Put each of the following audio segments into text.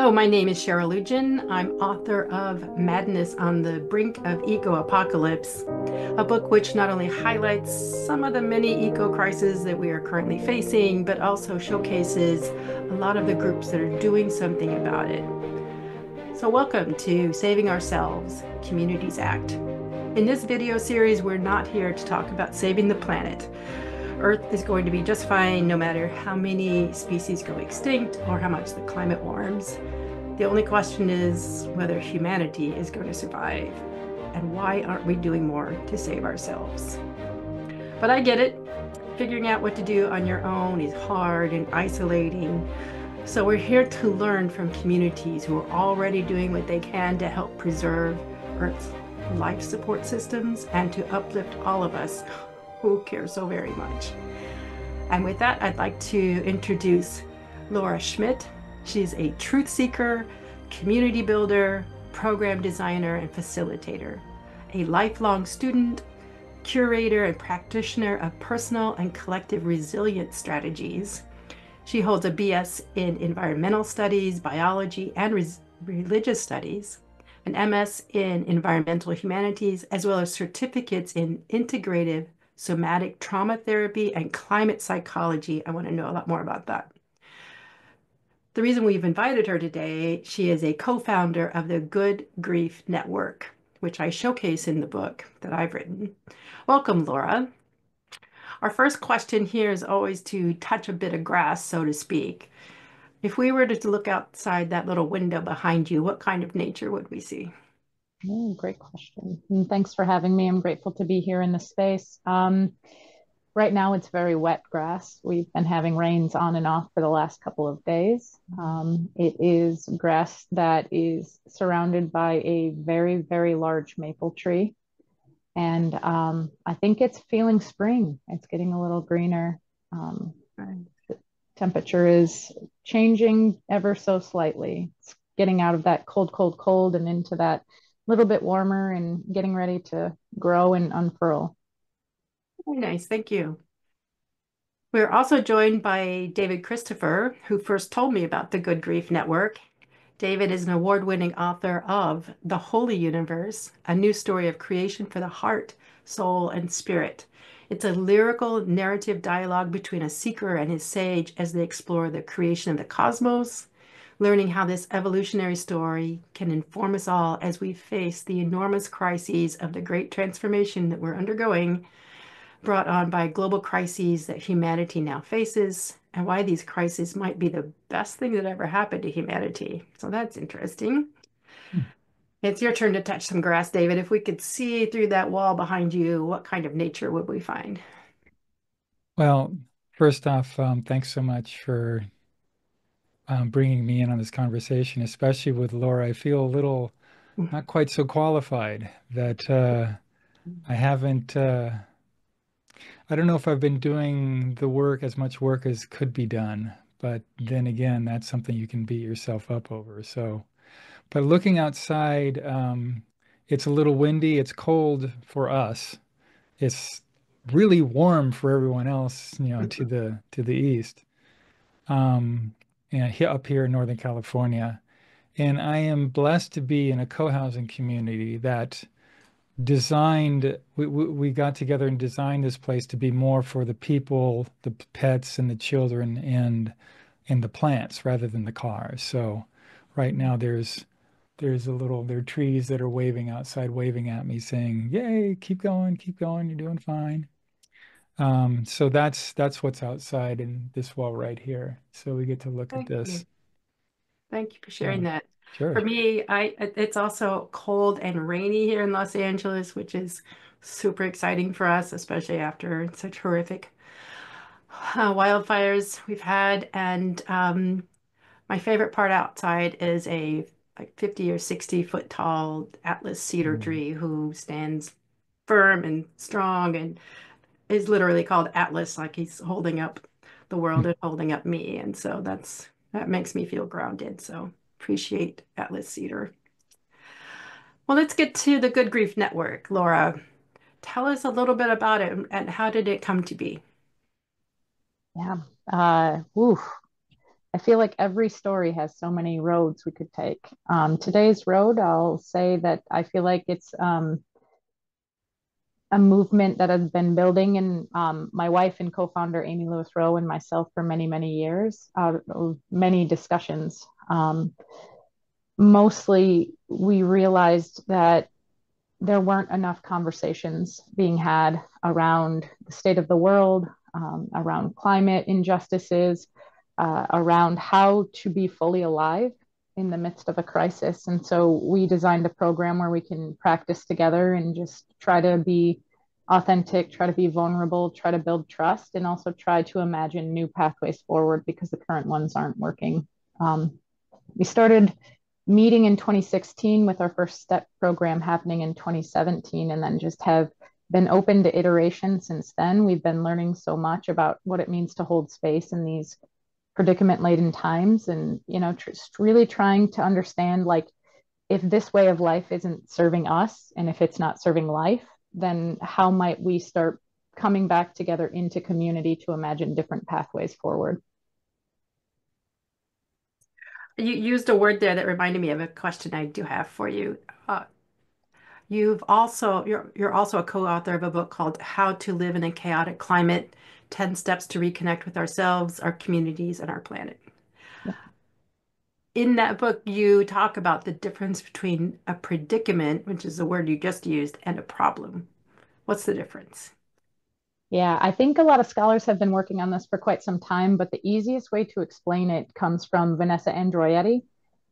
Hello, my name is Cheryl Lugin. I'm author of Madness on the Brink of Eco-Apocalypse, a book which not only highlights some of the many eco crises that we are currently facing, but also showcases a lot of the groups that are doing something about it. So welcome to Saving Ourselves, Communities Act. In this video series, we're not here to talk about saving the planet. Earth is going to be just fine no matter how many species go extinct or how much the climate warms. The only question is whether humanity is going to survive, and why aren't we doing more to save ourselves? But I get it. Figuring out what to do on your own is hard and isolating. So we're here to learn from communities who are already doing what they can to help preserve Earth's life support systems and to uplift all of us who care so very much. And with that, I'd like to introduce Laura Schmidt. She's a truth seeker, community builder, program designer, and facilitator, a lifelong student, curator, and practitioner of personal and collective resilience strategies. She holds a BS in environmental studies, biology, and religious studies, an MS in environmental humanities, as well as certificates in integrative somatic trauma therapy and climate psychology. I want to know a lot more about that. The reason we've invited her today, she is a co-founder of the Good Grief Network, which I showcase in the book that I've written. Welcome, Laura. Our first question here is always to touch a bit of grass, so to speak. If we were to look outside that little window behind you, what kind of nature would we see? Great question. And thanks for having me. I'm grateful to be here in the space. Right now, it's very wet grass. We've been having rains on and off for the last couple of days. It is grass that is surrounded by a very, very large maple tree. And I think it's feeling spring. It's getting a little greener. Um, Right. Temperature is changing ever so slightly. It's getting out of that cold, cold, cold and into that little bit warmer and getting ready to grow and unfurl. Very nice, thank you. We're also joined by David Christopher, who first told me about the Good Grief Network. David is an award-winning author of The Holy Universe, a new story of creation for the heart, soul, and spirit. It's a lyrical narrative dialogue between a seeker and his sage as they explore the creation of the cosmos, learning how this evolutionary story can inform us all as we face the enormous crises of the great transformation that we're undergoing, brought on by global crises that humanity now faces, and why these crises might be the best thing that ever happened to humanity. So that's interesting. It's your turn to touch some grass, David. If we could see through that wall behind you, what kind of nature would we find? Well, first off, thanks so much for bringing me in on this conversation, especially with Laura. I feel a little not quite so qualified that I haven't, I don't know if I've been doing the work as much work as could be done, but then again, that's something you can beat yourself up over. So, but looking outside, it's a little windy, it's cold for us. It's really warm for everyone else, to the east. And here, up here in Northern California. And I am blessed to be in a co-housing community that we got together and designed this place to be more for the people, the pets and the children and the plants rather than the cars. So right now there are trees that are waving outside, waving at me saying, "Yay, keep going, you're doing fine." So that's what's outside in this wall right here. So we get to look at Thank you. this. Thank you for sharing So that. sure. For me, it's also cold and rainy here in Los Angeles, which is super exciting for us, especially after such horrific wildfires we've had. And my favorite part outside is a like 50 or 60-foot tall Atlas cedar Mm. tree who stands firm and strong and is literally called Atlas, like he's holding up the world and holding up me. And so that makes me feel grounded. So appreciate Atlas cedar. Well, let's get to the Good Grief Network. Laura, tell us a little bit about it and how did it come to be? Yeah. Oof. I feel like every story has so many roads we could take. Today's road, I'll say that I feel like it's a movement that has been building, and my wife and co-founder Amy Lewis Rowe and myself for many, many years, many discussions. Mostly, we realized that there weren't enough conversations being had around the state of the world, around climate injustices, around how to be fully alive in the midst of a crisis. And so we designed a program where we can practice together and just try to be authentic, try to be vulnerable, try to build trust, and also try to imagine new pathways forward because the current ones aren't working. We started meeting in 2016 with our first step program happening in 2017, and then just have been open to iteration since then. We've been learning so much about what it means to hold space in these predicament laden times, and just really trying to understand, like, if this way of life isn't serving us and if it's not serving life, then how might we start coming back together into community to imagine different pathways forward. You used a word there that reminded me of a question I do have for you. Uh, you're also a co-author of a book called How to Live in a Chaotic Climate: 10 Steps to Reconnect with Ourselves, Our Communities, and Our Planet. Yeah. In that book, you talk about the difference between a predicament, which is the word you just used, and a problem. What's the difference? Yeah, I think a lot of scholars have been working on this for quite some time, but the easiest way to explain it comes from Vanessa Androietti.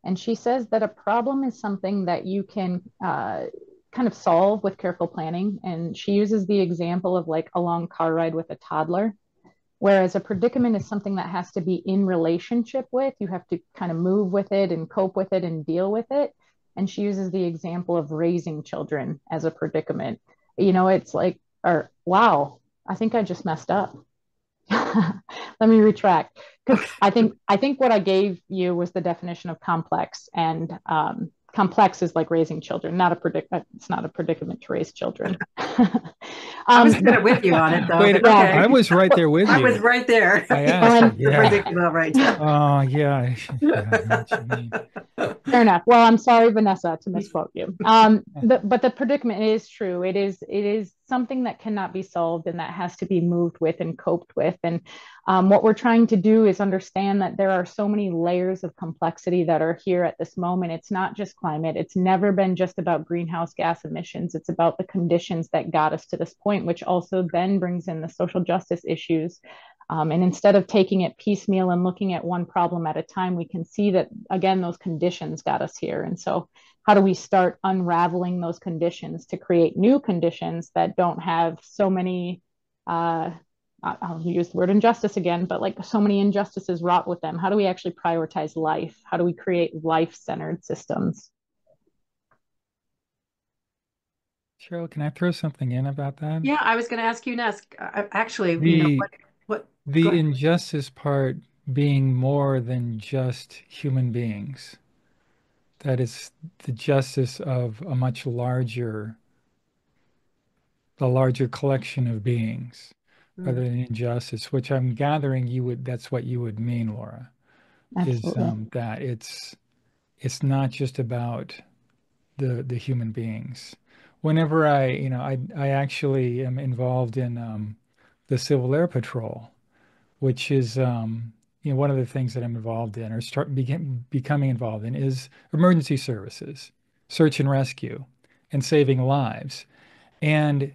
And she says that a problem is something that you can kind of solve with careful planning. And she uses the example of like a long car ride with a toddler, whereas a predicament is something that has to be in relationship with. You have to kind of move with it and cope with it and deal with it. And she uses the example of raising children as a predicament. It's like, or wow, I think I just messed up. Let me retract, because Okay. I think what I gave you was the definition of complex, and complex is like raising children, not a it's not a predicament to raise children. I was kind The, of with you on it though, Wait, but yeah, I okay. was right there with I was you. right there. I Yeah, asked, and the yeah. predicament, right. Oh, yeah. Yeah, I know what you mean. fair enough. Well, I'm sorry, Vanessa, to misquote you. But the predicament is true. It is something that cannot be solved and that has to be moved with and coped with. And what we're trying to do is understand that there are so many layers of complexity that are here at this moment. It's not just climate. It's never been just about greenhouse gas emissions. It's about the conditions that got us to this point, which also then brings in the social justice issues. And instead of taking it piecemeal and looking at one problem at a time, we can see that, again, those conditions got us here. And so, how do we start unraveling those conditions to create new conditions that don't have so many, I'll use the word injustice again, but like so many injustices wrought with them? How do we actually prioritize life? How do we create life centered systems? Cheryl, can I throw something in about that? Yeah, I was going to ask you next. Actually, The what, go the ahead. injustice part being more than just human beings. That is the justice of a larger collection of beings, rather Mm, than injustice, which I'm gathering that's what you would mean, Laura, is Absolutely. that it's not just about the human beings. Whenever I actually am involved in the Civil Air Patrol, which is one of the things that I'm involved in or becoming involved in is emergency services, search and rescue, and saving lives. And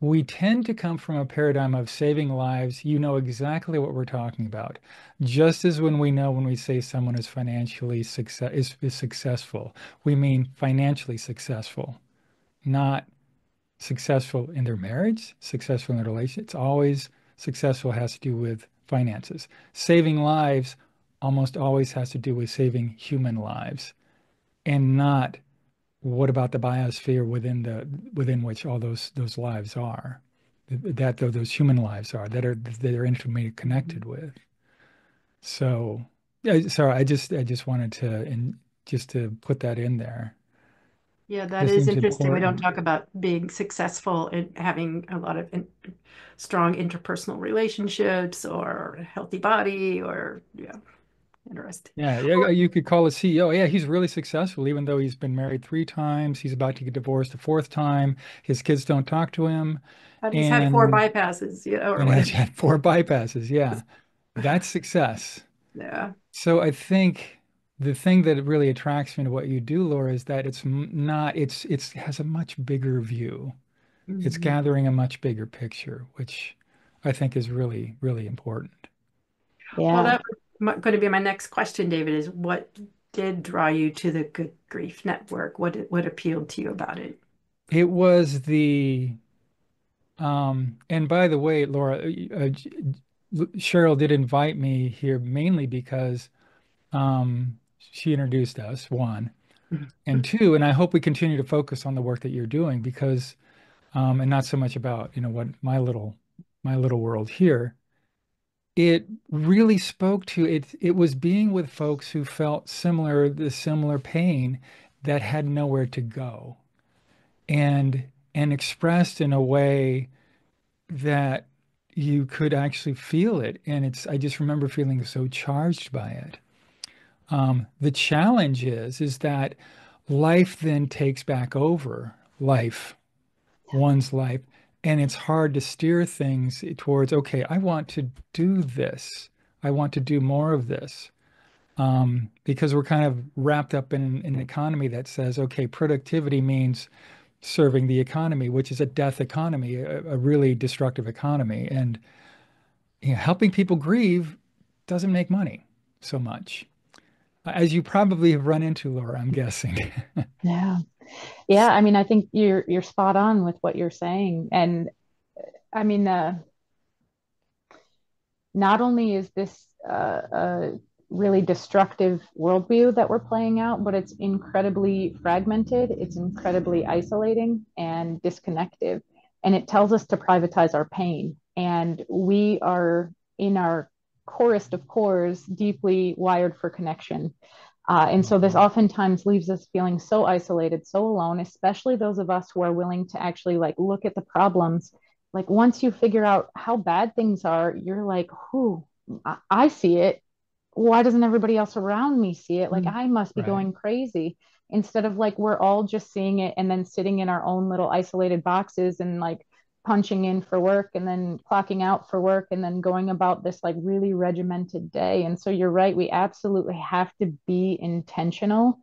we tend to come from a paradigm of saving lives. You know exactly what we're talking about. Just as when we say someone is is successful, we mean financially successful, not successful in their marriage, successful in their relationship. It's always successful has to do with finances. Saving lives almost always has to do with saving human lives, and not what about the biosphere within which all those lives are, that those human lives are that are intimately connected with. So, yeah, sorry, I just wanted to just to put that in there. Yeah, that This is seems interesting. We don't important. talk about being successful and having a lot of strong interpersonal relationships or a healthy body or, yeah, interesting. Yeah, yeah, you could call a CEO. Yeah, he's really successful, even though he's been married 3 times. He's about to get divorced a fourth time. His kids don't talk to him, And he's had four and bypasses, or and has whatever. had 4 bypasses. Yeah, that's success. Yeah. So I think the thing that really attracts me to what you do, Laura, is that not it's has a much bigger view. It's Mhm. gathering a much bigger picture, which I think is really, really important. Well, Yeah. that was going to be my next question, David, is what did draw you to the Good Grief Network? What appealed to you about it? It was and by the way, Laura, Cheryl did invite me here mainly because she introduced us, one, and two, and I hope we continue to focus on the work that you're doing because, and not so much about, what my little world here. It really spoke to it. It was being with folks who felt the similar pain that had nowhere to go, and expressed in a way that you could actually feel it. And I just remember feeling so charged by it. The challenge is that life then takes back over one's life, and it's hard to steer things towards, okay, I want to do this. I want to do more of this. Because we're kind of wrapped up in an economy that says, okay, productivity means serving the economy, which is a death economy, a really destructive economy. And helping people grieve doesn't make money so much, as you probably have run into, Laura, I'm guessing. Yeah. Yeah. I mean, I think you're spot on with what you're saying. And I mean, not only is this a really destructive worldview that we're playing out, but it's incredibly fragmented, it's incredibly isolating and disconnected. And it tells us to privatize our pain. And we are, in our corest of cores, deeply wired for connection. And so this oftentimes leaves us feeling so isolated, so alone, especially those of us who are willing to actually like look at the problems. Like once you figure out how bad things are, you're like, whoo, I see it. Why doesn't everybody else around me see it? Like I must be Right. going crazy. Instead of like we're all just seeing it and then sitting in our own little isolated boxes and like punching in for work and then clocking out for work and then going about this like really regimented day. And so you're right, we absolutely have to be intentional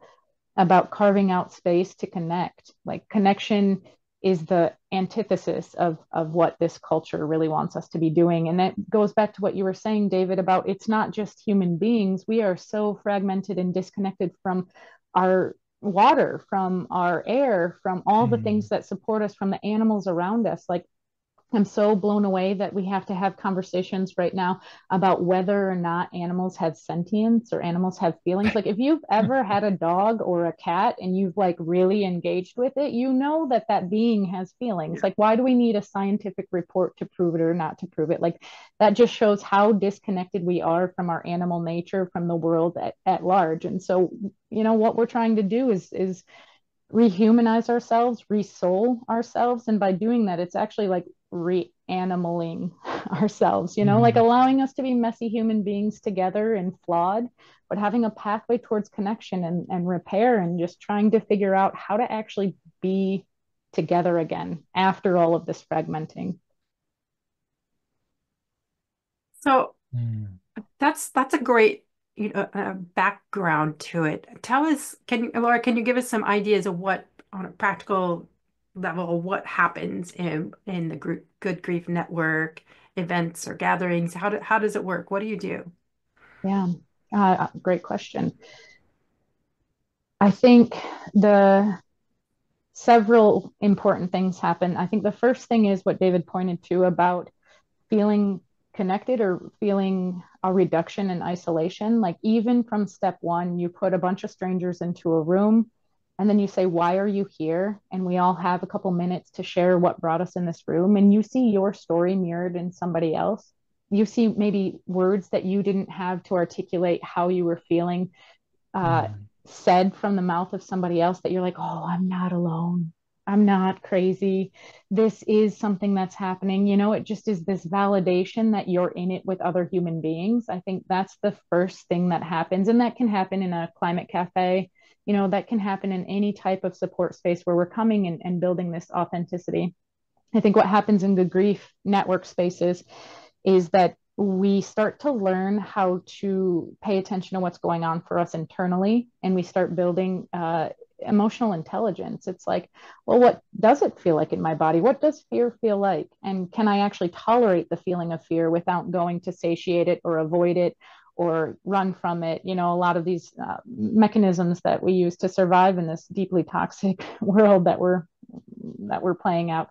about carving out space to connect. Like connection is the antithesis of what this culture really wants us to be doing. And that goes back to what you were saying, David, about it's not just human beings. We are so fragmented and disconnected from our water, from our air, from all the Mm. things that support us, from the animals around us. Like I'm so blown away that we have to have conversations right now about whether or not animals have sentience or animals have feelings. Like if you've ever had a dog or a cat and you've like really engaged with it, you know that that being has feelings. Like why do we need a scientific report to prove it or not to prove it? Like that just shows how disconnected we are from our animal nature, from the world at large. And so, what we're trying to do is rehumanize ourselves, resoul ourselves. And by doing that, it's actually like reanimaling ourselves, like Mm. allowing us to be messy human beings together and flawed, but having a pathway towards connection and repair and just trying to figure out how to actually be together again after all of this fragmenting. So Mm. that's a great background to it. Tell us, Laura, can you give us some ideas of what, on a practical level, what happens in the Good Grief Network events or gatherings? How does it work? What do you do? Yeah, great question. I think the several important things happen. I think the first thing is what David pointed to about feeling connected or feeling a reduction in isolation. Like even from step one, you put a bunch of strangers into a room and then you say, why are you here? And we all have a couple minutes to share what brought us in this room. And you see your story mirrored in somebody else. You see maybe words that you didn't have to articulate how you were feeling. Uh, Mm. said from the mouth of somebody else that you're like, oh, I'm not alone. I'm not crazy. This is something that's happening. You know, it just is this validation that you're in it with other human beings. I think that's the first thing that happens. And that can happen in a climate cafe. You know, that can happen in any type of support space where we're coming and building this authenticity. I think what happens in the grief network spaces is that we start to learn how to pay attention to what's going on for us internally, and we start building emotional intelligence. It's like, well, what does it feel like in my body? What does fear feel like? And can I actually tolerate the feeling of fear without going to satiate it or avoid it or run from it? You know, a lot of these mechanisms that we use to survive in this deeply toxic world that we're playing out.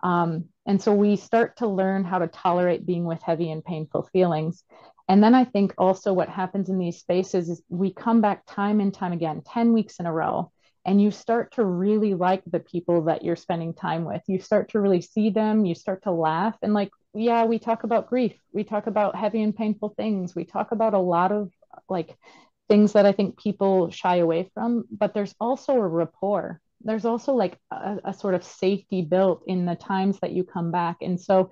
And so we start to learn how to tolerate being with heavy and painful feelings. And then I think also what happens in these spaces is we come back time and time again, 10 weeks in a row, and you start to really like the people that you're spending time with. You start to really see them, you start to laugh. And like, yeah, we talk about grief, we talk about heavy and painful things, we talk about a lot of like things that I think people shy away from, but there's also a rapport. There's also like a sort of safety built in the times that you come back. And so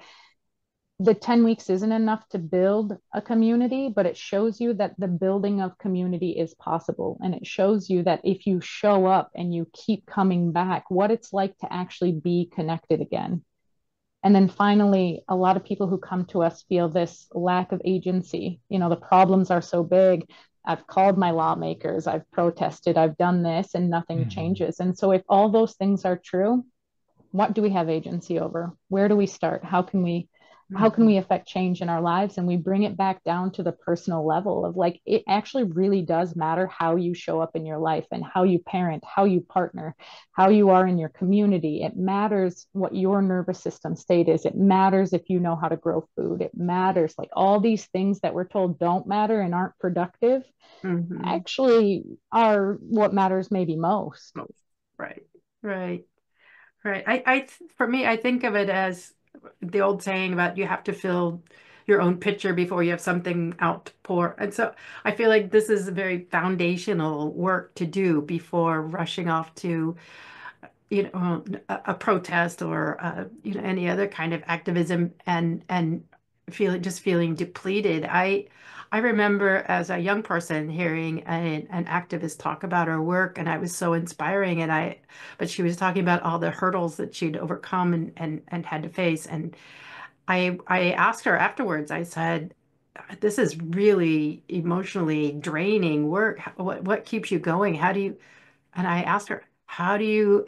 the 10 weeks isn't enough to build a community, but it shows you that the building of community is possible. And it shows you that if you show up and you keep coming back, what it's like to actually be connected again. And then finally, a lot of people who come to us feel this lack of agency. You know, the problems are so big. I've called my lawmakers, I've protested, I've done this, and nothing Mhm. changes. And so, if all those things are true, what do we have agency over? Where do we start? How can we affect change in our lives? And we bring it back down to the personal level of like, it actually really does matter how you show up in your life and how you parent, how you partner, how you are in your community. It matters what your nervous system state is. It matters if you know how to grow food. It matters like all these things that we're told don't matter and aren't productive Mm-hmm. actually are what matters maybe most. Right, right, right. For me, I think of it as the old saying about you have to fill your own pitcher before you have something out to pour. And so I feel like this is a very foundational work to do before rushing off to a protest or any other kind of activism and feeling depleted. I remember as a young person hearing an activist talk about her work, and I was so inspiring. But she was talking about all the hurdles that she'd overcome and had to face. And I asked her afterwards. I said, "This is really emotionally draining work. What keeps you going? How do you?" And I asked her, how do you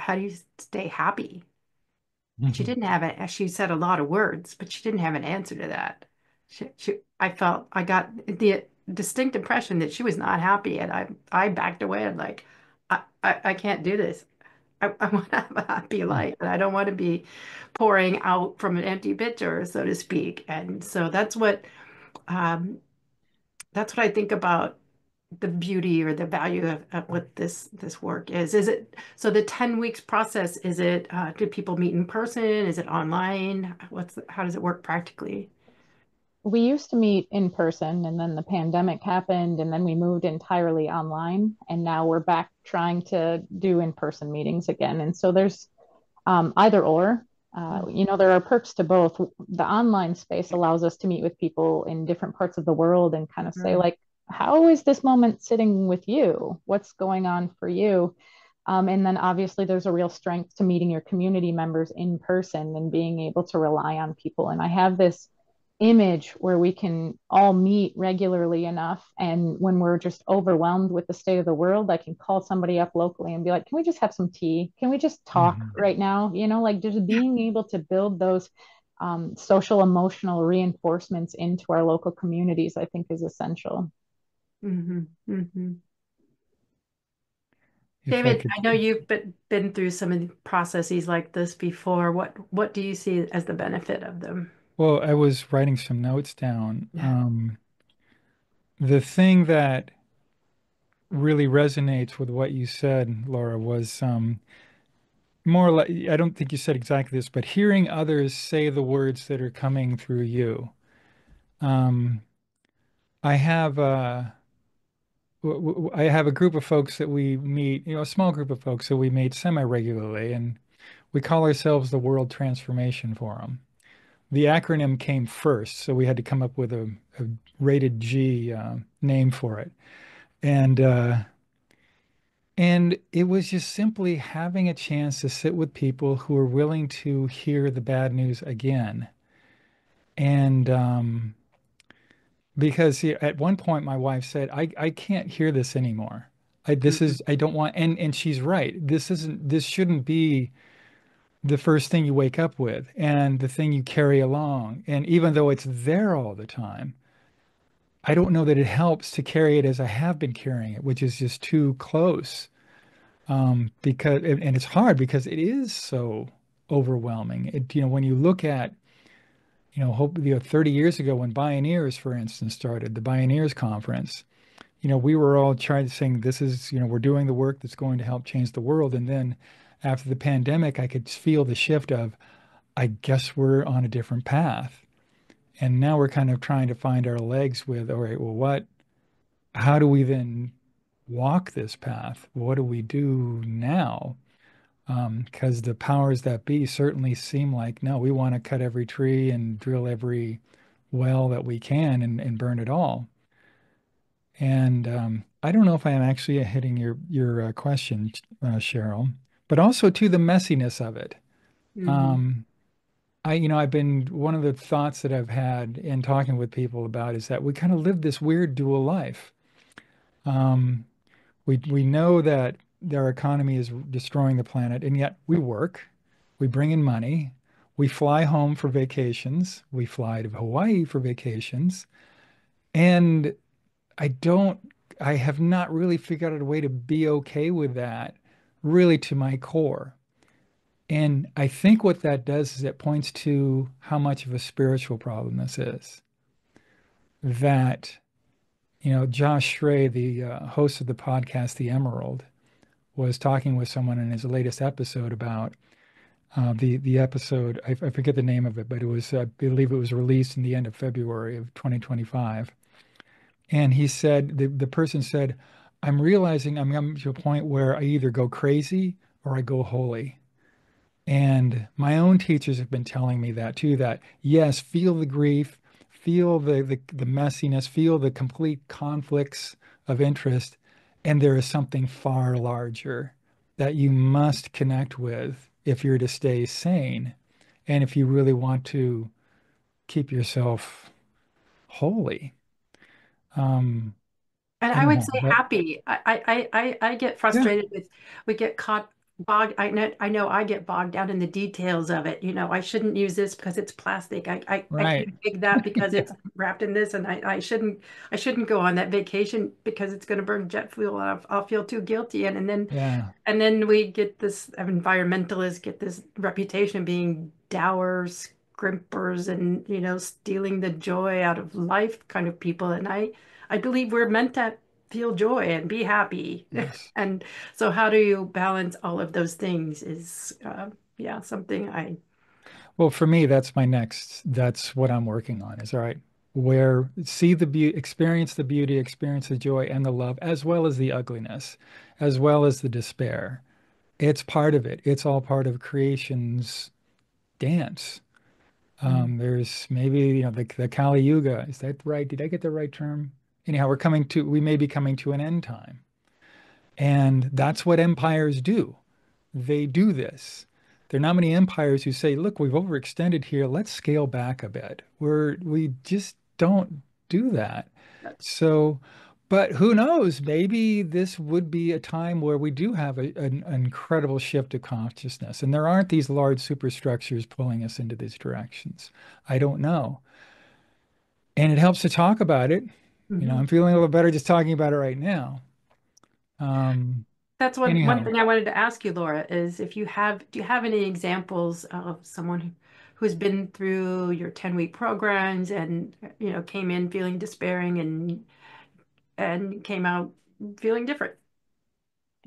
stay happy? And she Mhm. didn't have it. She said a lot of words, but she didn't have an answer to that. I got the distinct impression that she was not happy, and I backed away. And like, I can't do this. I want to have a happy life, and I don't want to be pouring out from an empty pitcher, so to speak. And so um, that's what I think about the beauty or the value of what this work is. Is it so the 10 weeks process, is it do people meet in person? Is it online? How does it work practically? We used to meet in person and then the pandemic happened and then we moved entirely online and now we're back trying to do in-person meetings again. And so there's either or. You know, there are perks to both. The online space allows us to meet with people in different parts of the world and kind of say, Mm, like, how is this moment sitting with you? What's going on for you? And then obviously there's a real strength to meeting your community members in person and being able to rely on people. And I have this image where we can all meet regularly enough. And when we're just overwhelmed with the state of the world, I can call somebody up locally and be like, can we just have some tea? Can we just talk Mhm. right now? You know, like just being able to build those social emotional reinforcements into our local communities, I think is essential. mm-hmm, mm-hmm. If I David, could, I know you've been through some of the processes like this before. What do you see as the benefit of them? well, I was writing some notes down. Yeah. The thing that really resonates with what you said, Laura, was more like, I don't think you said exactly this, but hearing others say the words that are coming through you. Um, I have I have a group of folks that we meet, a small group of folks that we meet semi-regularly, and we call ourselves the World Transformation Forum. The acronym came first, so we had to come up with a rated G name for it. And and it was just simply having a chance to sit with people who are willing to hear the bad news again. And because at one point my wife said, I can't hear this anymore. I don't want, and she's right. This shouldn't be the first thing you wake up with and the thing you carry along. And even though it's there all the time, I don't know that it helps to carry it as I have been carrying it, which is just too close. Because and it's hard because it is so overwhelming. When you look at, 30 years ago when Bioneers, for instance, started the Bioneers Conference, we were all trying to saying this is, we're doing the work that's going to help change the world. And then after the pandemic, I could feel the shift of, I guess we're on a different path. And now we're kind of trying to find our legs with, all right, well, how do we then walk this path? What do we do now? Because the powers that be certainly seem like, no, we want to cut every tree and drill every well that we can and burn it all. And I don't know if I am actually hitting your question, Cheryl, but also to the messiness of it. Mm-hmm. Um, I've been one of the thoughts that I've had in talking with people about is that we kind of live this weird dual life. Um, we know that our economy is destroying the planet, and yet we work, we bring in money, we fly home for vacations, we fly to Hawaii for vacations, and I don't, I have not really figured out a way to be okay with that, really to my core. And I think what that does is it points to how much of a spiritual problem this is. That, Josh Schray, the host of the podcast, The Emerald, was talking with someone in his latest episode about the episode. I forget the name of it, but it was, I believe it was released in the end of February of 2025. And he said, the person said, I'm realizing I'm coming to a point where I either go crazy or I go holy. And my own teachers have been telling me that too, that yes, feel the grief, feel the messiness, feel the complete conflicts of interest. And there is something far larger that you must connect with if you're to stay sane and if you really want to keep yourself holy. Um, And I would Anyhow, say but happy. I get yeah, frustrated with we get caught bogged. I know I get bogged down in the details of it. I shouldn't use this because it's plastic. I right. can't pick that because Yeah, it's wrapped in this, and I shouldn't go on that vacation because it's going to burn jet fuel. And I'll feel too guilty, yeah, and then we get this environmentalists get this reputation of being dour scrimpers and stealing the joy out of life kind of people. And I believe we're meant to feel joy and be happy. yes. And so how do you balance all of those things is yeah, something I Well, for me, that's what I'm working on is all right, where see the beauty, experience the beauty, experience the joy and the love, as well as the ugliness, as well as the despair. It's part of it. It's all part of creation's dance. There's maybe, the Kali Yuga. Is that right? Did I get the right term? Anyhow, we may be coming to an end time. And that's what empires do. They do this. There are not many empires who say, look, we've overextended here. Let's scale back a bit. We just don't do that. So, but who knows? Maybe this would be a time where we do have an incredible shift of consciousness, and there aren't these large superstructures pulling us into these directions. I don't know. And it helps to talk about it. Mhm. I'm feeling a little better just talking about it right now. Um, That's one Anyhow. thing I wanted to ask you, Laura, is if do you have any examples of someone who's been through your 10-week programs and came in feeling despairing and came out feeling different?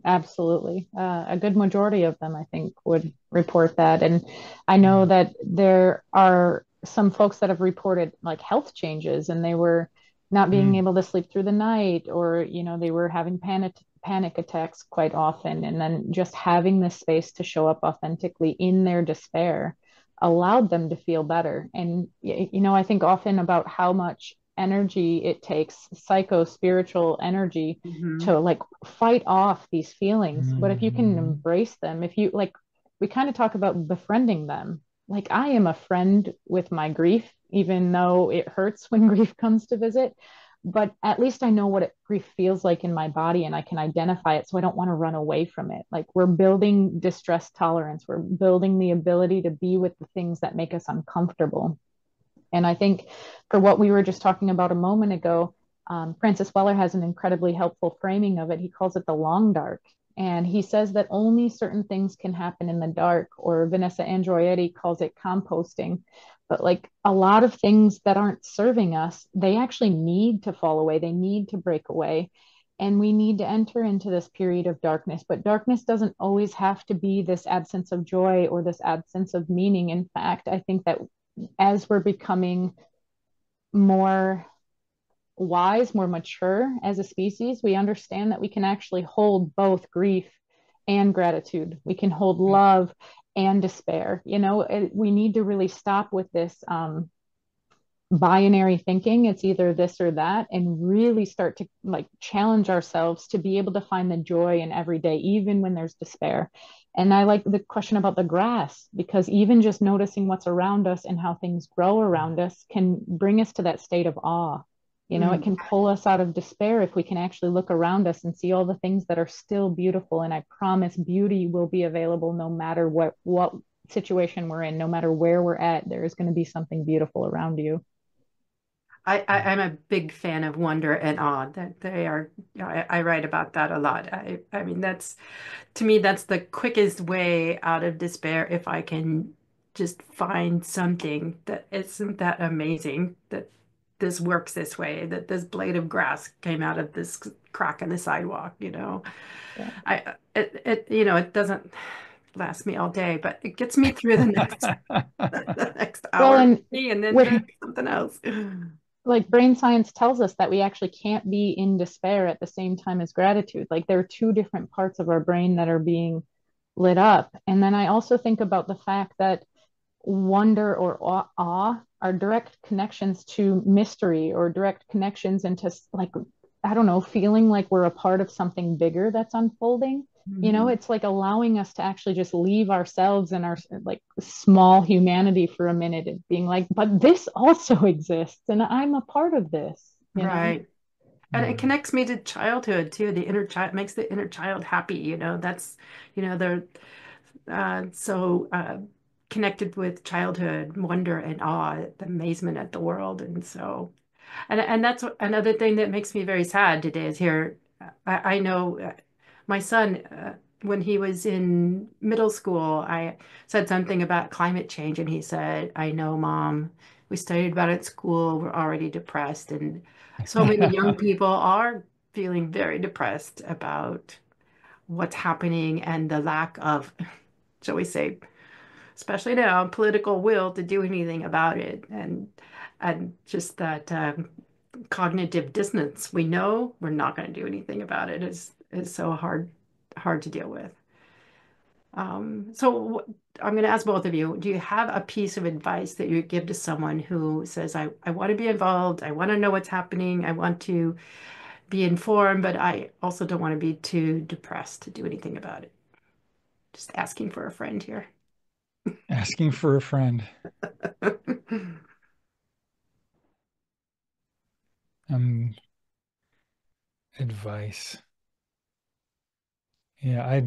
Absolutely. A good majority of them, I think, would report that. And I know Mm, that there are some folks that have reported like health changes, and they were not being Mm. able to sleep through the night, or they were having panic attacks quite often, and then just having this space to show up authentically in their despair allowed them to feel better. And I think often about how much energy it takes, psycho spiritual energy, Hmm. to like fight off these feelings. But if you can Mhm. embrace them, if you like, we kind of talk about befriending them. Like, I am a friend with my grief, even though it hurts when grief comes to visit. But at least I know what grief feels like in my body, and I can identify it, so I don't want to run away from it. Like, we're building distress tolerance, we're building the ability to be with the things that make us uncomfortable. And I think for what we were just talking about a moment ago, Francis Weller has an incredibly helpful framing of it. He calls it the long dark. And he says that only certain things can happen in the dark, or Vanessa Androietti calls it composting. But like a lot of things that aren't serving us, they actually need to fall away, they need to break away. And we need to enter into this period of darkness. But darkness doesn't always have to be this absence of joy or this absence of meaning. In fact, I think that as we're becoming more wise, more mature as a species, we understand that we can actually hold both grief and gratitude. We can hold love and despair. We need to really stop with this binary thinking. It's either this or that, and really start to like challenge ourselves to be able to find the joy in every day, even when there's despair. And I like the question about the grass, because even just noticing what's around us and how things grow around us can bring us to that state of awe. It can pull us out of despair if we can actually look around us and see all the things that are still beautiful. And I promise beauty will be available no matter what situation we're in, no matter where we're at. There is going to be something beautiful around you. I'm a big fan of wonder and awe. That they are, I write about that a lot. I mean, that's to me, that's the quickest way out of despair. If I can just find something that isn't that amazing, that this works this way, that this blade of grass came out of this crack in the sidewalk, Yeah. it doesn't last me all day, but it gets me through the next the next Well, hour, and and then with try something else. like brain science tells us that we actually can't be in despair at the same time as gratitude. Like, there are two different parts of our brain that are being lit up. And then I also think about the fact that wonder or awe are direct connections to mystery, or direct connections into like, I don't know, feeling like we're a part of something bigger that's unfolding. Mhm. It's like allowing us to actually just leave ourselves and our like small humanity for a minute, and being like, but this also exists and I'm a part of this. Right. And it Mm. connects me to childhood too. The inner child makes the inner child happy, that's, they're so connected with childhood wonder and awe, the amazement at the world. And so, and that's another thing that makes me very sad today is here. I know my son, when he was in middle school, I said something about climate change, and he said, I know, Mom, we studied about it at school. We're already depressed. And so many young people are feeling very depressed about what's happening and the lack of, shall we say, especially now, political will to do anything about it. And just that cognitive dissonance. We know we're not going to do anything about it. Is so hard to deal with. I'm going to ask both of you, do you have a piece of advice that you give to someone who says, I want to be involved, I want to know what's happening, I want to be informed, but I also don't want to be too depressed to do anything about it? Just asking for a friend here. Asking for a friend. Um, Advice. Yeah, I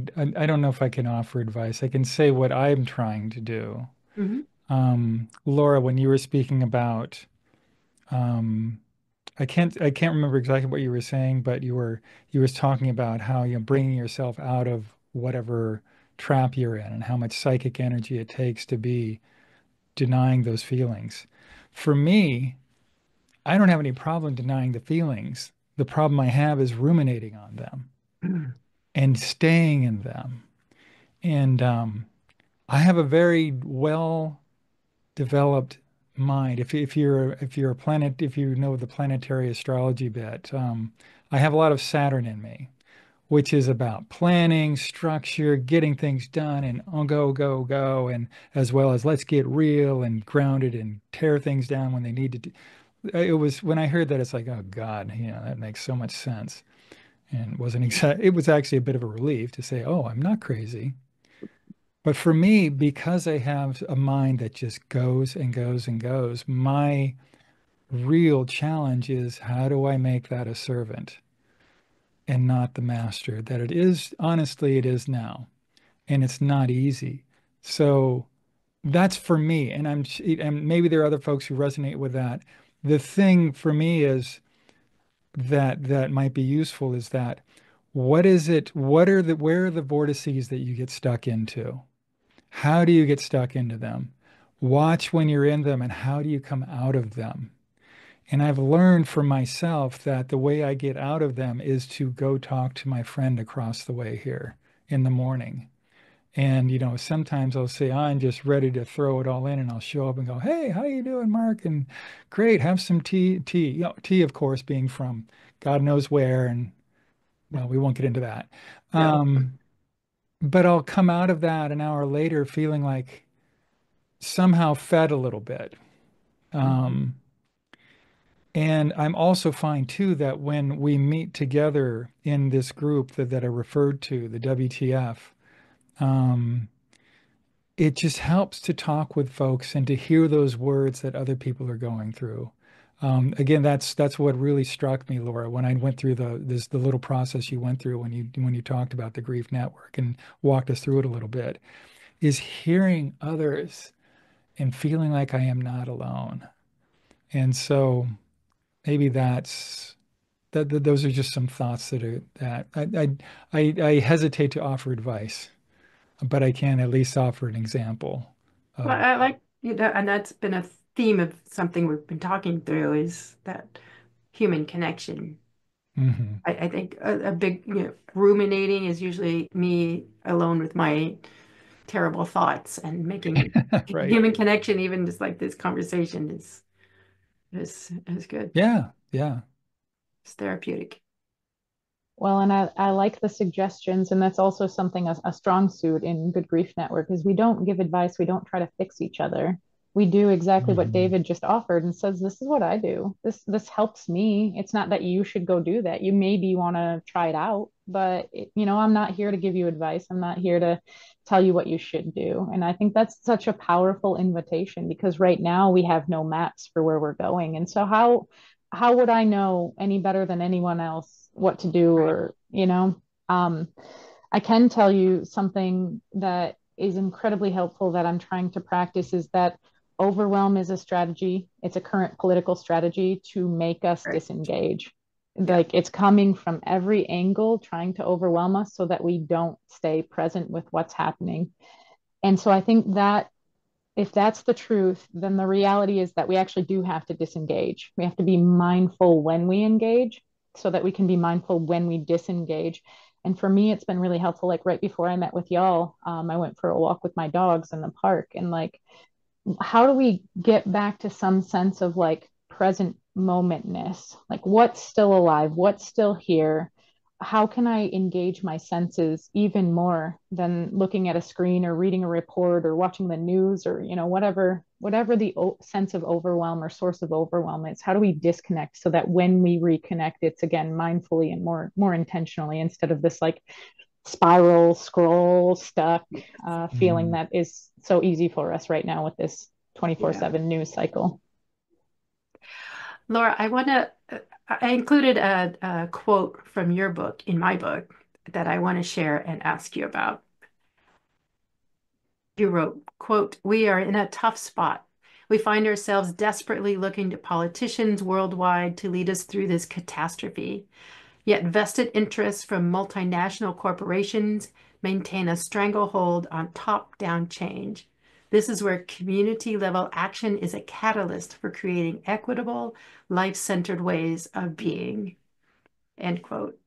don't know if I can offer advice. I can say what I'm trying to do. Mhm. Laura, when you were speaking about, um, I can't remember exactly what you were saying, but you were talking about how bringing yourself out of whatever trap you're in and how much psychic energy it takes to be denying those feelings. For me, I don't have any problem denying the feelings. The problem I have is ruminating on them and staying in them. And I have a very well developed mind. If you're a planet, if you know the planetary astrology bit, I have a lot of Saturn in me, which is about planning, structure, getting things done, and on go, go, go, and as well as let's get real and grounded and tear things down when they need to do. It was when I heard that, it's like, oh God, that makes so much sense. And it wasn't exact. It was actually a bit of a relief to say, oh, I'm not crazy. But for me, because I have a mind that just goes and goes and goes, my real challenge is how do I make that a servant and not the master that it is? Honestly, it is now, and it's not easy. So that's for me, and maybe there are other folks who resonate with that. The thing for me is that might be useful is that what is it? Where are the vortices that you get stuck into? How do you get stuck into them? Watch when you're in them and how do you come out of them? And I've learned for myself that the way I get out of them is to go talk to my friend across the way here in the morning. And, sometimes I'll say, I'm just ready to throw it all in, and I'll show up and go, hey, how you doing, Mark? And great, have some tea. Tea, of course, being from God knows where. And well, we won't get into that. Yeah. But I'll come out of that an hour later feeling like somehow fed a little bit. Mhm. Um, and I'm also fine too that when we meet together in this group that I referred to, the WTF, um, it just helps to talk with folks and to hear those words that other people are going through. Again, that's what really struck me, Laura, when I went through the little process you went through when you talked about the grief network and walked us through it a little bit, is hearing others and feeling like I am not alone. And so maybe those are just some thoughts that I hesitate to offer advice, but I can at least offer an example Well, of. I like, and that's been a theme of something we've been talking through is that human connection. Mhm. I think a big, ruminating is usually me alone with my terrible thoughts and making Right. human connection, even just like this conversation is good. Yeah. Yeah. It's therapeutic. Well, and I like the suggestions, and that's also something a strong suit in Good Grief Network is we don't give advice, we don't try to fix each other. We do exactly what Mhm. David just offered and says, this is what I do. This helps me. It's not that you should go do that. You maybe want to try it out, but I'm not here to give you advice. I'm not here to tell you what you should do. And I think that's such a powerful invitation because right now we have no maps for where we're going. And so how would I know any better than anyone else what to do Right. or, um, I can tell you something that is incredibly helpful that I'm trying to practice is that overwhelm is a strategy. It's a current political strategy to make us Right. disengage. Yeah. Like it's coming from every angle, trying to overwhelm us so that we don't stay present with what's happening. And so I think that if that's the truth, then the reality is that we actually do have to disengage. We have to be mindful when we engage so that we can be mindful when we disengage. And for me, it's been really helpful. Like right before I met with y'all, I went for a walk with my dogs in the park. And like, how do we get back to some sense of like present momentness? Like, what's still alive? What's still here? How can I engage my senses even more than looking at a screen or reading a report or watching the news or whatever the sense of overwhelm or source of overwhelm is? How do we disconnect so that when we reconnect, it's again mindfully and more intentionally instead of this like spiral scroll stuck feeling Mhm. that is so easy for us right now with this Yeah. 24/7 news cycle. Laura, I included a quote from your book in my book that I want to share and ask you about. You wrote, quote, "We are in a tough spot. We find ourselves desperately looking to politicians worldwide to lead us through this catastrophe. Yet vested interests from multinational corporations maintain a stranglehold on top-down change. This is where community-level action is a catalyst for creating equitable, life-centered ways of being." End quote.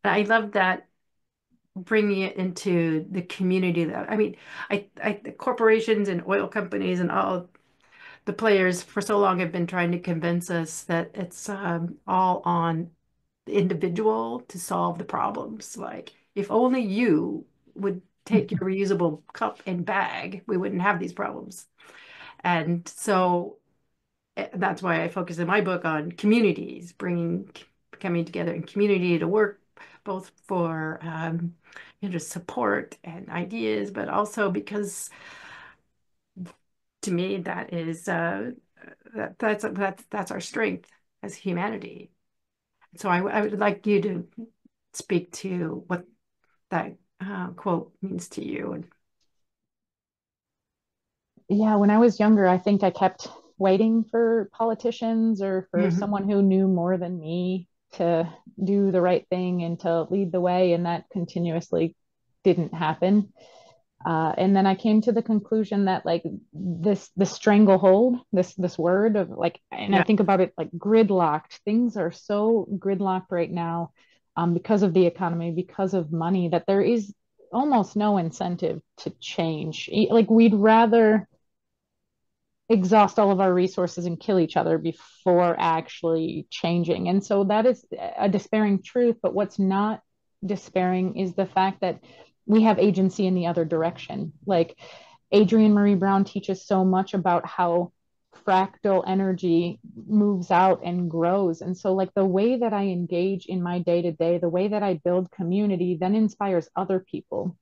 I love that bringing it into the community. I mean, the corporations and oil companies and all, the players for so long have been trying to convince us that it's all on the individual to solve the problems. Like, if only you would take your reusable cup and bag, we wouldn't have these problems. And so that's why I focus in my book on communities, coming together in community to work both for support and ideas, but also because to me that is that's our strength as humanity. So I would like you to speak to what that quote means to you. And Yeah, when I was younger, I think I kept waiting for politicians or for Mhm. someone who knew more than me to do the right thing and to lead the way, and that continuously didn't happen. And then I came to the conclusion that like this stranglehold, this word of like, and I Yeah, think about it like gridlocked. Things are so gridlocked right now, because of the economy, because of money, that there is almost no incentive to change. Like we'd rather exhaust all of our resources and kill each other before actually changing. And so that is a despairing truth. But what's not despairing is the fact that we have agency in the other direction. Like Adrienne Marie Brown teaches so much about how fractal energy moves out and grows. And so, like, the way that I engage in my day to day, the way that I build community, then inspires other people.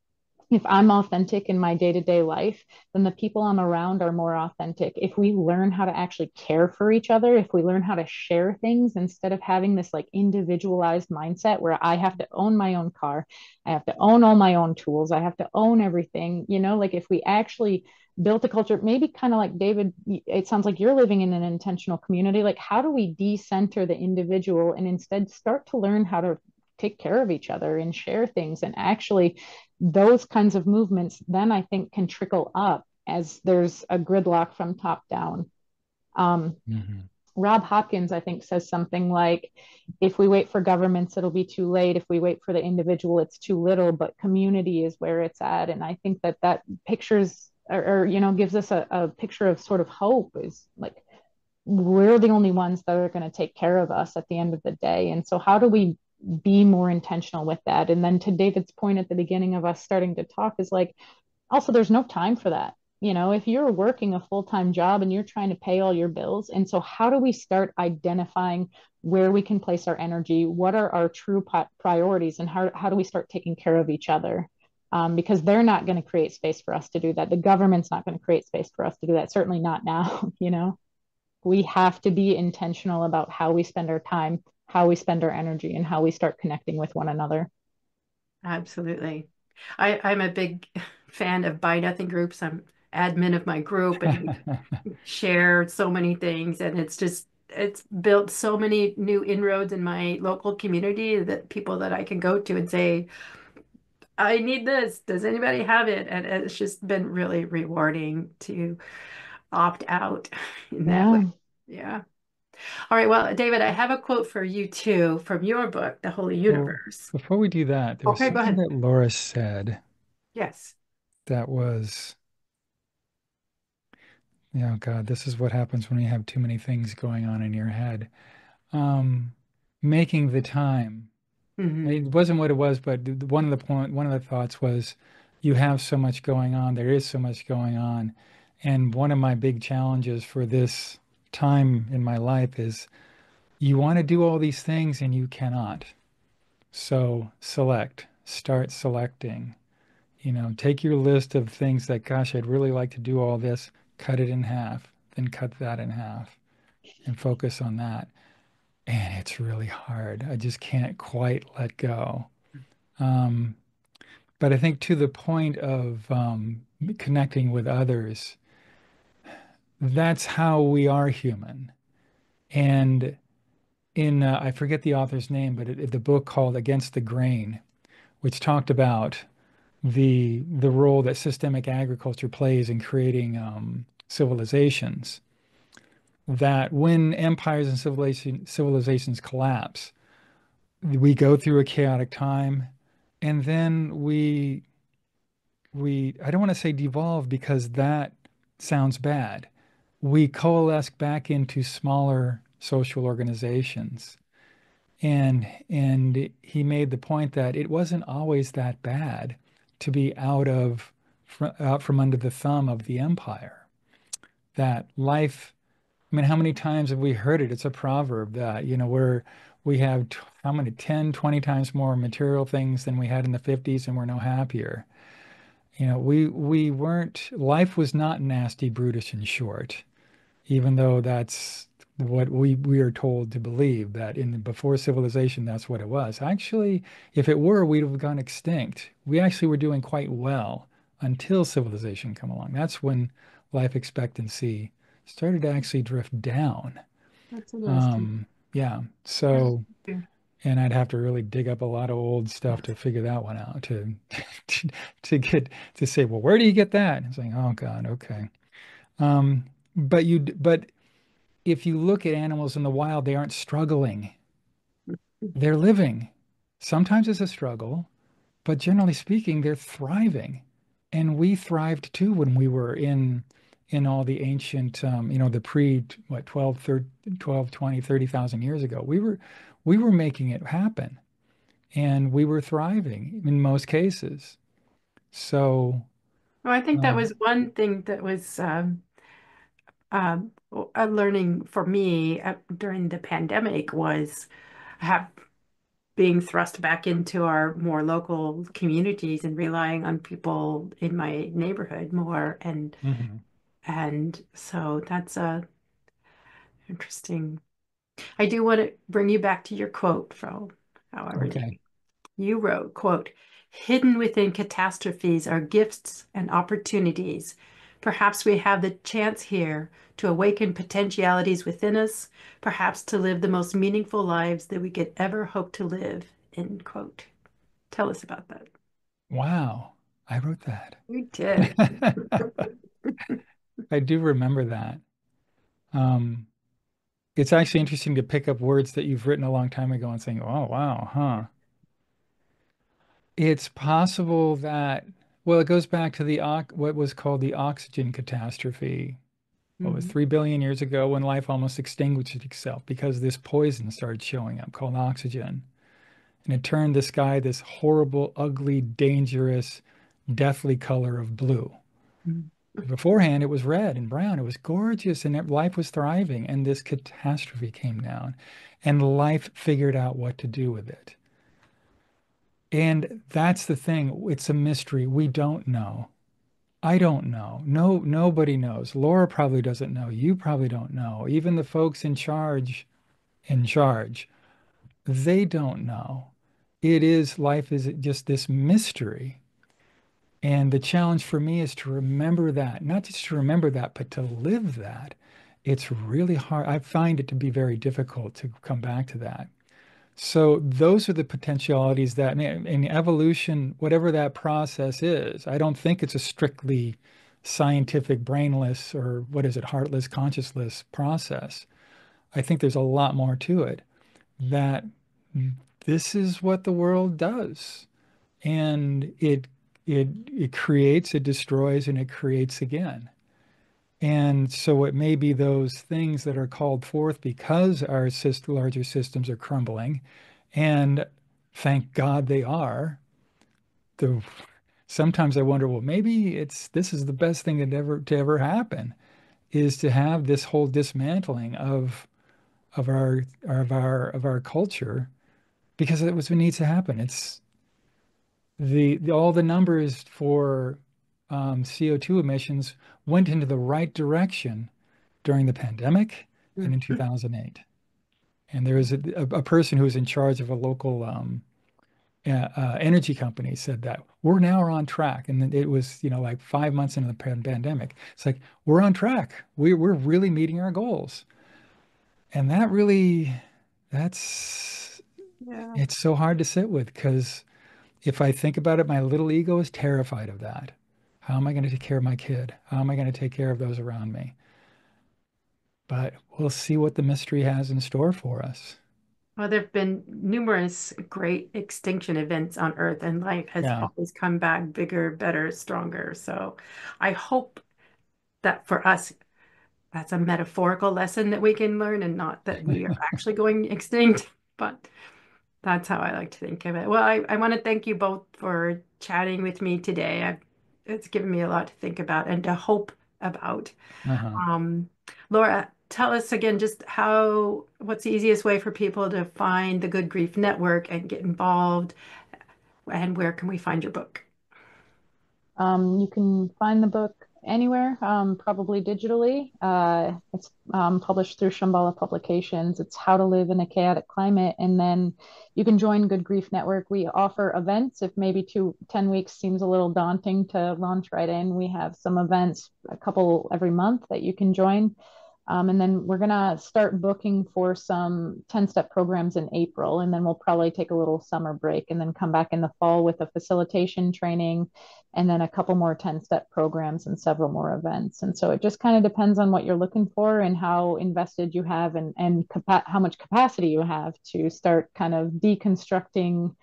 If I'm authentic in my day-to-day life, then the people I'm around are more authentic. If we learn how to actually care for each other, if we learn how to share things instead of having this like individualized mindset where I have to own my own car, I have to own all my own tools, I have to own everything, like if we actually built a culture, maybe kind of like David, it sounds like you're living in an intentional community. Like, how do we decenter the individual and instead start to learn how to take care of each other and share things? And actually those kinds of movements then I think can trickle up as there's a gridlock from top down. um, Hmm. Rob Hopkins, I think, says something like, if we wait for governments, it'll be too late. If we wait for the individual, it's too little, but community is where it's at. And I think that that pictures or gives us a picture of sort of hope, is like we're the only ones that are going to take care of us at the end of the day. And so, how do we be more intentional with that? And then, to David's point at the beginning of us starting to talk, is like, also, there's no time for that. If you're working a full time job and you're trying to pay all your bills. And so, how do we start identifying where we can place our energy? What are our true priorities? And how do we start taking care of each other? Because they're not going to create space for us to do that. The government's not going to create space for us to do that. Certainly not now. We have to be intentional about how we spend our time, how we spend our energy, and how we start connecting with one another. absolutely. I'm a big fan of Buy Nothing groups. I'm admin of my group and share so many things, and it's built so many new inroads in my local community, that people that I can go to and say, I need this. Does anybody have it? And it's just been really rewarding to opt out in that way. Yeah. Yeah. All right. Well, David, I have a quote for you too from your book, The Holy Well, Universe. before we do that, there was Okay, go something ahead. that Laura said Yes. that was, God, this is what happens when you have too many things going on in your head. Um, Making the time. Hmm. It wasn't what it was, but one of the thoughts was, you have so much going on. There is so much going on, and one of my big challenges for this time in my life is you want to do all these things and you cannot. So start selecting. Take your list of things that, gosh, I'd really like to do all this, cut it in half, then cut that in half, and focus on that. And it's really hard. I just can't quite let go. Um, but I think to the point of connecting with others, that's how we are human. And I forget the author's name, but the book called Against the Grain, which talked about the role that systemic agriculture plays in creating civilizations. That when empires and civilizations collapse, we go through a chaotic time, and then we I don't want to say devolve because that sounds bad, we coalesce back into smaller social organizations. And he made the point that it wasn't always that bad to be out from under the thumb of the empire. That life, I mean, how many times have we heard it? It's a proverb that, we have how many, 10, 20 times more material things than we had in the 50s, and we're no happier. We weren't, life was not nasty, brutish, and short, even though that's what we are told to believe, that before civilization, that's what it was. Actually, if it were, we'd have gone extinct. We actually were doing quite well until civilization come along. That's when life expectancy started to actually drift down. That's interesting. Um, yeah. Yeah. So, and I'd have to really dig up a lot of old stuff to figure that one out to to say, well, where do you get that? It's like, oh God, okay. But if you look at animals in the wild, they aren't struggling. They're living. Sometimes it's a struggle, but generally speaking, they're thriving. And we thrived too when we were in all the ancient, the pre, what, 12, 30, 12, 20, 30,000 years ago. We were making it happen, and we were thriving in most cases. So, Well, I think that um, was one thing that was um, a learning for me during the pandemic was have being thrust back into our more local communities and relying on people in my neighborhood more, mhm. and so that's interesting. I do want to bring you back to your quote from however Okay. you wrote, quote, hidden within catastrophes are gifts and opportunities. Perhaps we have the chance here to awaken potentialities within us, perhaps to live the most meaningful lives that we could ever hope to live, end quote. Tell us about that. Wow. I wrote that. You did. I do remember that. Um, it's actually interesting to pick up words that you've written a long time ago and saying, "Oh, wow, huh." It's possible that, well, it goes back to what was called the oxygen catastrophe. What was Mhm. 3 billion years ago when life almost extinguished itself because this poison started showing up called oxygen. And it turned the sky this horrible, ugly, dangerous, deathly color of blue. Mhm. Beforehand, it was red and brown. It was gorgeous and life was thriving. And this catastrophe came down and life figured out what to do with it. And that's the thing. It's a mystery. We don't know. I don't know. No, nobody knows. Laura probably doesn't know. You probably don't know. Even the folks in charge, they don't know. Life is just this mystery. And the challenge for me is to remember that, not just to remember that, but to live that. It's really hard. I find it to be very difficult to come back to that. So those are the potentialities that in evolution, whatever that process is, I don't think it's a strictly scientific, brainless, or what is it, heartless, consciousless process. I think there's a lot more to it, that this is what the world does. And it creates, it destroys, and it creates again. And so it may be those things that are called forth because our larger systems are crumbling. And thank God they are. The, Sometimes I wonder, well, maybe this is the best thing that ever happen, is to have this whole dismantling of our culture, because it was what needs to happen. It's all the numbers for CO2 emissions went into the right direction during the pandemic and in 2008. And there was a person who was in charge of a local energy company said that we're now on track. And then it was, like 5 months into the pandemic. It's like, we're on track. We're really meeting our goals. And that's, Yeah. it's so hard to sit with, because if I think about it, my little ego is terrified of that. How am I going to take care of my kid? How am I going to take care of those around me? But we'll see what the mystery has in store for us. Well, there have been numerous great extinction events on Earth, and life has Yeah. always come back bigger, better, stronger. So I hope that for us, that's a metaphorical lesson that we can learn and not that we are actually going extinct. But that's how I like to think of it. Well, I want to thank you both for chatting with me today. It's given me a lot to think about and to hope about. Uh-huh. Um, Laura, tell us again just what's the easiest way for people to find the Good Grief Network and get involved, and where can we find your book? You can find the book anywhere, probably digitally. It's published through Shambhala Publications. It's How to Live in a Chaotic Climate. And then you can join Good Grief Network. We offer events. If maybe 10 weeks seems a little daunting to launch right in, we have some events, a couple every month that you can join. And then we're going to start booking for some 10-step programs in April. And then we'll probably take a little summer break and then come back in the fall with a facilitation training and then a couple more 10-step programs and several more events. And so it just kind of depends on what you're looking for and how invested you have and how much capacity you have to start kind of deconstructing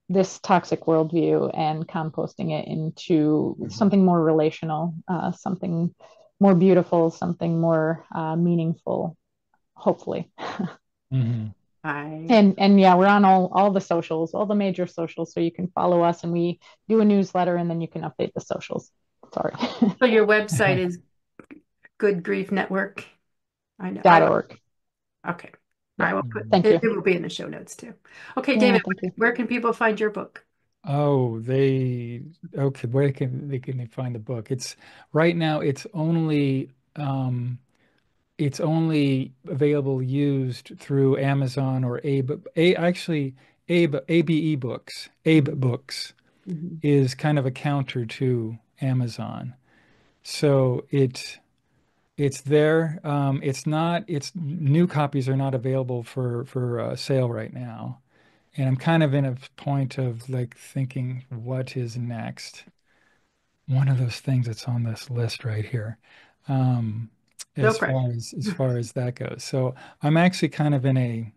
this toxic worldview and composting it into something more relational, something more beautiful, something more meaningful, hopefully. Mm-hmm. And yeah, we're on all the socials, all the major socials, so you can follow us, and we do a newsletter, and then you can update the socials. Sorry. So your website is Good Grief Network. I know. .org. Okay. Yeah. I will put Thank it, you. it will be in the show notes too. Okay, Yeah, David, thank you. where can people find your book? Oh, okay, where can they find the book? It's right now it's only available used through Amazon or ABE Books. Abe Books Mhm. is kind of a counter to Amazon. So it's there. It's new copies are not available for sale right now. And I'm kind of in a point of like thinking, what is next? One of those things that's on this list right here, um, Go as for it. far as that goes. So I'm actually kind of in a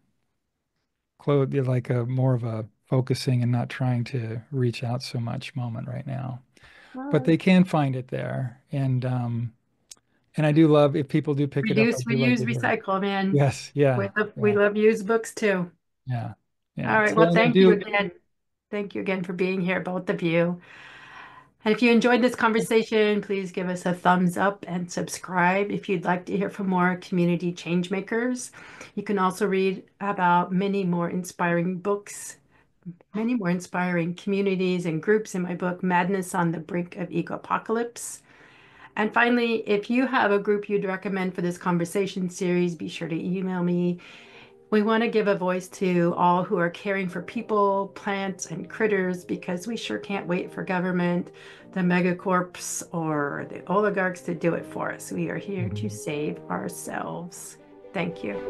like a more of a focusing and not trying to reach out so much moment right now. All But right. they can find it there, and I do love if people do pick it up. I Reduce, do love reuse, to hear. recycle, man. Yes, We yeah, love, we yeah, love used books too. yeah, All yeah. right. So Well, I thank you do. again. Thank you again for being here, both of you. And if you enjoyed this conversation, please give us a thumbs up and subscribe if you'd like to hear from more community change makers. You can also read about many more inspiring books, many more inspiring communities and groups in my book, Madness on the Brink of Eco-Apocalypse. And finally, if you have a group you'd recommend for this conversation series, be sure to email me. We want to give a voice to all who are caring for people, plants, and critters because we sure can't wait for government, the megacorps, or the oligarchs to do it for us. We are here to save ourselves. Thank you.